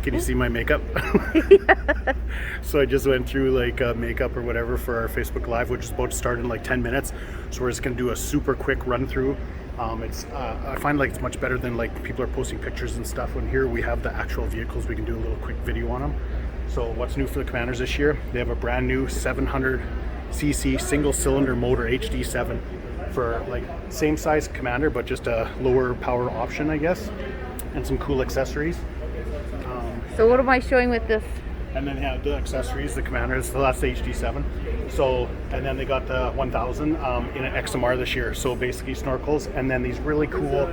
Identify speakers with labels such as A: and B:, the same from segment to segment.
A: Can you see my makeup? So I just went through like makeup or whatever for our Facebook Live, which is about to start in like 10 minutes. So we're just gonna do a super quick run through. I find like it's much better than like people are posting pictures and stuff. When here we have the actual vehicles, we can do a little quick video on them. So what's new for the Commanders this year? They have a brand new 700cc single cylinder motor HD7 for like same size Commander, but just a lower power option, I guess, and some cool accessories.
B: So what am I showing with this?
A: And then the accessories, the Commanders, so that's the HD7. So, and then they got the 1000 in an XMR this year. So basically snorkels, and then these really cool,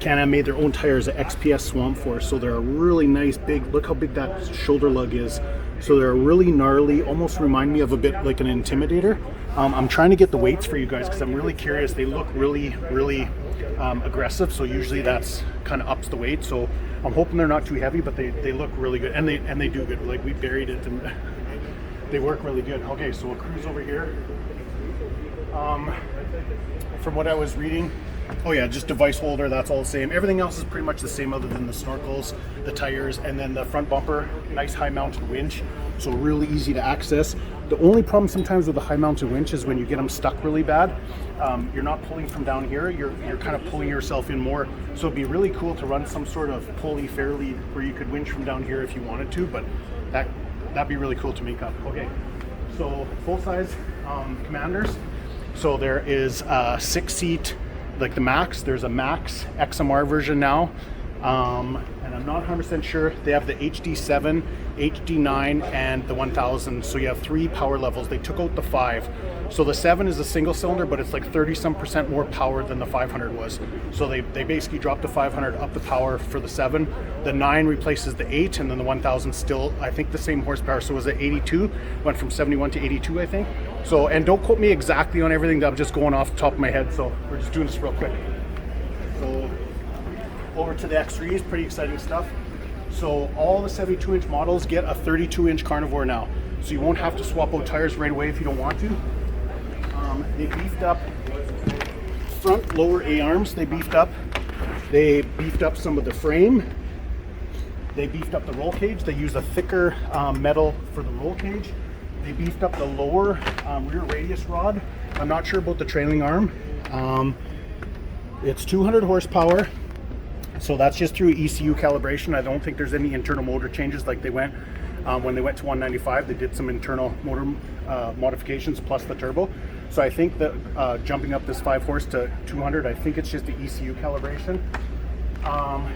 A: Can-Am made their own tires, the XPS Swamp Force. So they're a really nice big, look how big that shoulder lug is. So they're really gnarly, almost remind me of a bit like an Intimidator. I'm trying to get the weights for you guys because I'm really curious. They look really aggressive, so usually that's kind of ups the weight. So I'm hoping they're not too heavy, but they look really good, and they do good. Like we buried it, and they work really good. Okay, so we'll cruise over here. From what I was reading, oh yeah, just device holder, that's all the same. Everything else is pretty much the same other than the snorkels, the tires, and then the front bumper, nice high mounted winch, so really easy to access. The only problem sometimes with the high mounted winch is when you get them stuck really bad, you're not pulling from down here, you're kind of pulling yourself in more. So it'd be really cool to run some sort of pulley fairly where you could winch from down here if you wanted to, but that'd be really cool to make up. Okay, so full size Commanders. So there is a 6-seat, like the Max. There's a Max XMR version now, and I'm not 100% sure. They have the HD7, HD9, and the 1000. So you have 3 power levels. They took out the 5. So the 7 is a single cylinder, but it's like 30% more power than the 500 was. So they basically dropped the 500 up the power for the 7. The 9 replaces the 8, and then the 1000 still, I think, the same horsepower. So it was at 82, went from 71 to 82, I think. So, and don't quote me exactly on everything, I'm just going off the top of my head. So we're just doing this real quick. So over to the X3s, pretty exciting stuff. So all the 72-inch models get a 32-inch carnivore now. So you won't have to swap out tires right away if you don't want to. They beefed up front lower A-arms, they beefed up. They beefed up some of the frame. They beefed up the roll cage. They use a thicker metal for the roll cage. They beefed up the lower rear radius rod. I'm not sure about the trailing arm. It's 200 horsepower. So that's just through ECU calibration. I don't think there's any internal motor changes like they went when they went to 195. They did some internal motor modifications plus the turbo. So I think that jumping up this 5 horse to 200, I think it's just the ECU calibration.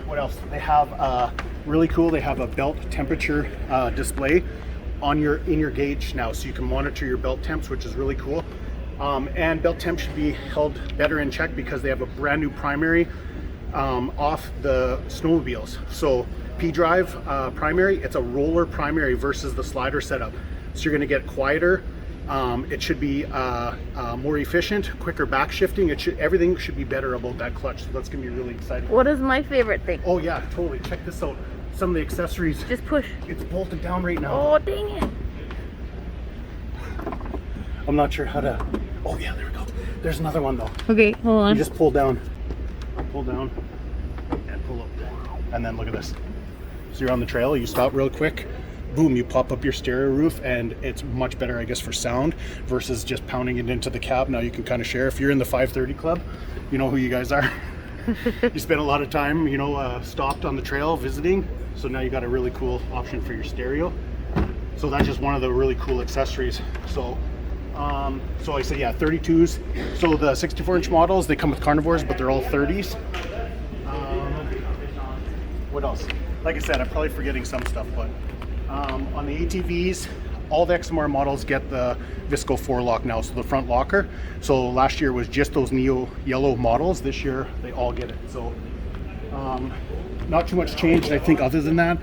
A: What else? They have really cool. They have a belt temperature display in your gauge now, so you can monitor your belt temps, which is really cool. And belt temp should be held better in check because they have a brand new primary off the snowmobiles. So P-Drive primary, it's a roller primary versus the slider setup. So you're going to get quieter. It should be more efficient, quicker back shifting. Everything should be better about that clutch. So that's going to be really exciting.
B: What is my favorite thing?
A: Oh yeah, totally. Check this out. Some of the accessories.
B: Just push.
A: It's bolted down right now.
B: Oh, dang it.
A: I'm not sure how to. Oh yeah, there we go. There's another one though.
B: Okay, hold on.
A: You just pull down, and pull up, and then look at this. So you're on the trail. You stop real quick. Boom! You pop up your stereo roof, and it's much better, I guess, for sound versus just pounding it into the cab. Now you can kind of share. If you're in the 530 club, you know who you guys are. You spend a lot of time, stopped on the trail visiting. So now you got a really cool option for your stereo. So that's just one of the really cool accessories. So I said, yeah, 32s. So the 64-inch models, they come with carnivores, but they're all 30s. What else? Like I said, I'm probably forgetting some stuff, but on the ATVs, all the XMR models get the Visco 4-lock now, so the front locker. So last year was just those Neo yellow models. This year, they all get it. So not too much change, I think, other than that.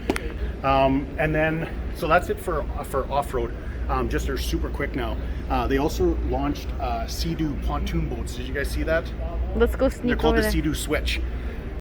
A: And then, so that's it for off-road. Just they're super quick now. They also launched Sea-Doo pontoon boats. Did you guys see that?
B: Let's go sneak
A: They're called
B: over
A: the
B: there.
A: Sea-Doo Switch.